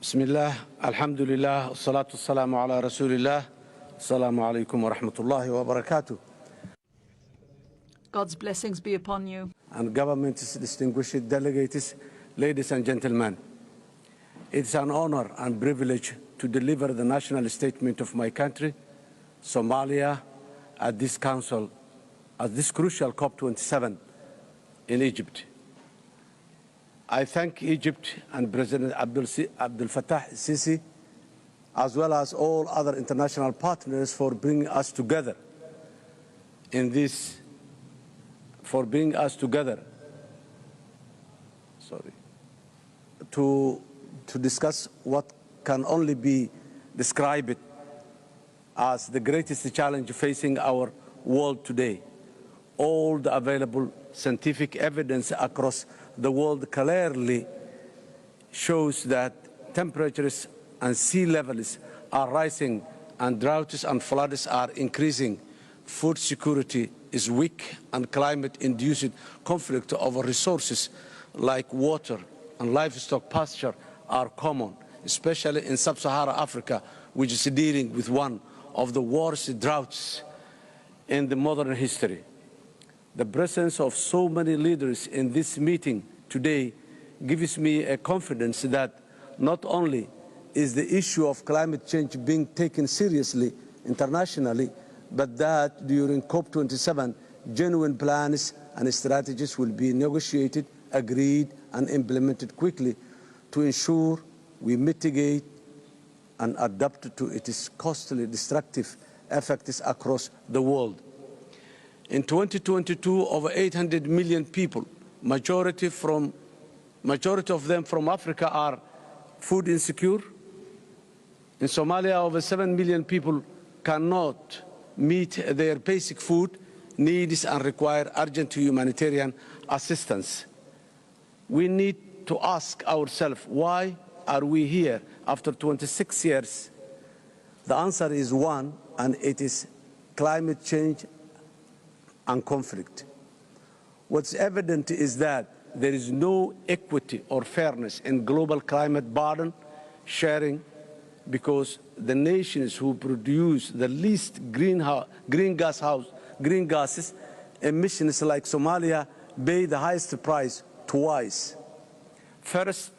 بسم الله الحمد لله والصلاة والسلام على رسول الله السلام عليكم ورحمة الله وبركاته. God's blessings be upon you. And government's distinguished delegates, ladies and gentlemen, it's an honor and privilege to deliver the national statement of my country, Somalia, at this council, at this crucial COP27 in Egypt. I thank Egypt and President Abdel Fattah Sisi, as well as all other international partners for bringing us together in this, to discuss what can only be described as the greatest challenge facing our world today. All the available scientific evidence across the world clearly shows that temperatures and sea levels are rising and droughts and floods are increasing. Food security is weak and climate-induced conflict over resources like water and livestock pasture are common, especially in sub-Saharan Africa, which is dealing with one of the worst droughts in the modern history. The presence of so many leaders in this meeting today gives me a confidence that not only is the issue of climate change being taken seriously internationally, but that during COP27, genuine plans and strategies will be negotiated, agreed, and implemented quickly to ensure we mitigate and adapt to its costly destructive effects across the world. In 2022, over 800 million people, majority of them from Africa, are food insecure. In Somalia, over 7 million people cannot meet their basic food needs and require urgent humanitarian assistance. We need to ask ourselves, why are we here after 26 years? The answer is one, and it is climate change and conflict. What's evident is that there is no equity or fairness in global climate burden sharing, because the nations who produce the least green gases emissions, like Somalia, pay the highest price twice. First,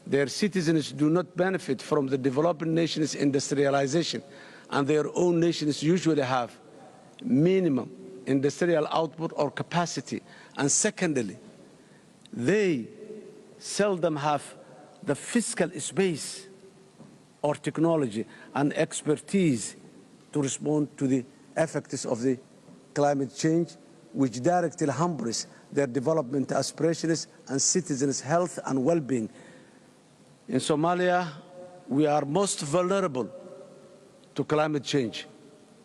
their citizens do not benefit from the developing nations' industrialization, and their own nations usually have minimum industrial output or capacity. And secondly, they seldom have the fiscal space or technology and expertise to respond to the effects of the climate change, which directly hampers their development aspirations and citizens' health and well-being. In Somalia, we are most vulnerable to climate change.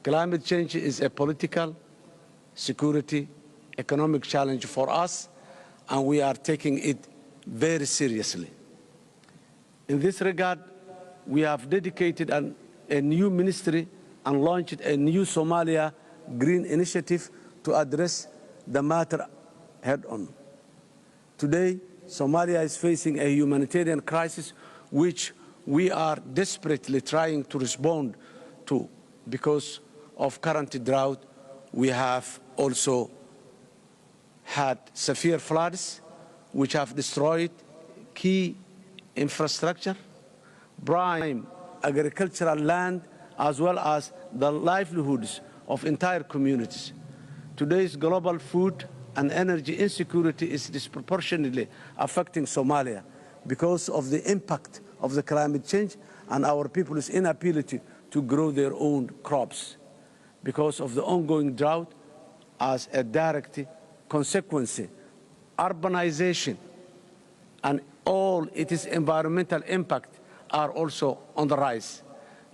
Climate change is a political, security, economic challenge for us, and we are taking it very seriously. In this regard, we have dedicated a new ministry and launched a new Somalia Green Initiative to address the matter head-on. Today, Somalia is facing a humanitarian crisis which we are desperately trying to respond to. Because of current drought, we have also had severe floods which have destroyed key infrastructure, prime agricultural land, as well as the livelihoods of entire communities. Today's global food and energy insecurity is disproportionately affecting Somalia because of the impact of the climate change and our people's inability to grow their own crops, because of the ongoing drought as a direct consequence. Urbanization and all its environmental impact are also on the rise.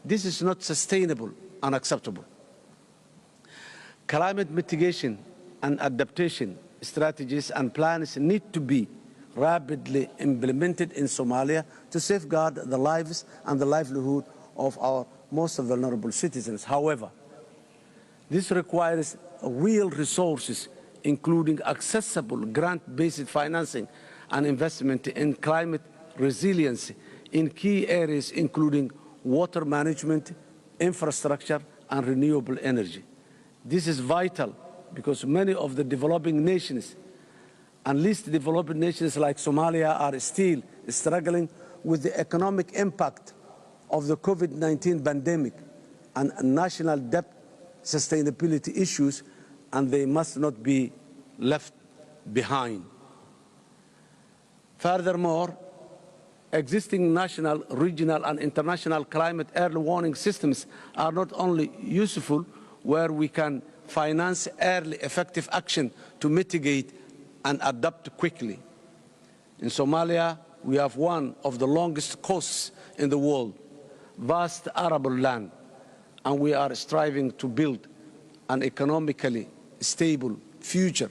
This is not sustainable and acceptable. Climate mitigation and adaptation strategies and plans need to be rapidly implemented in Somalia to safeguard the lives and the livelihood of our most vulnerable citizens. However, this requires real resources, including accessible grant-based financing and investment in climate resilience in key areas including water management, infrastructure, and renewable energy. This is vital because many of the developing nations and least developed nations like Somalia are still struggling with the economic impact of the COVID-19 pandemic and national debt sustainability issues, and they must not be left behind. Furthermore, existing national, regional, and international climate early warning systems are not only useful where we can finance early effective action to mitigate and adapt quickly. In Somalia, we have one of the longest coasts in the world, vast arable land, and we are striving to build an economically stable future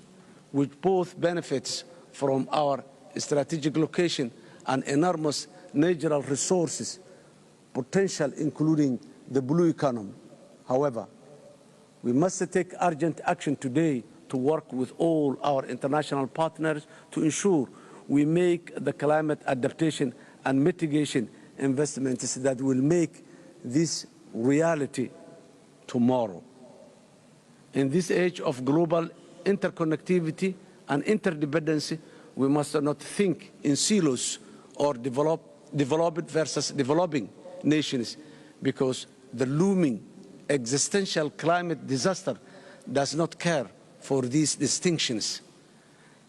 which both benefits from our strategic location and enormous natural resources potential, including the blue economy. However, we must take urgent action today to work with all our international partners to ensure we make the climate adaptation and mitigation investments that will make this reality tomorrow. In this age of global interconnectivity and interdependency, we must not think in silos or developed versus developing nations, because the looming existential climate disaster does not care for these distinctions.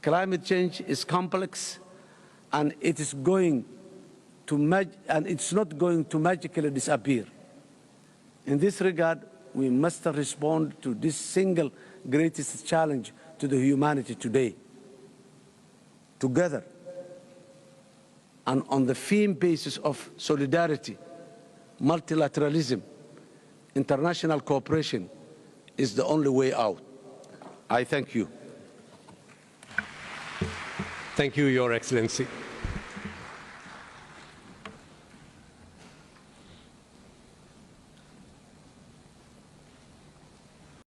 Climate change is complex, and it's not going to magically disappear. In this regard, we must respond to this single greatest challenge to the humanity today, together, and on the firm basis of solidarity, multilateralism, international cooperation is the only way out. I thank you. Thank you, Your Excellency.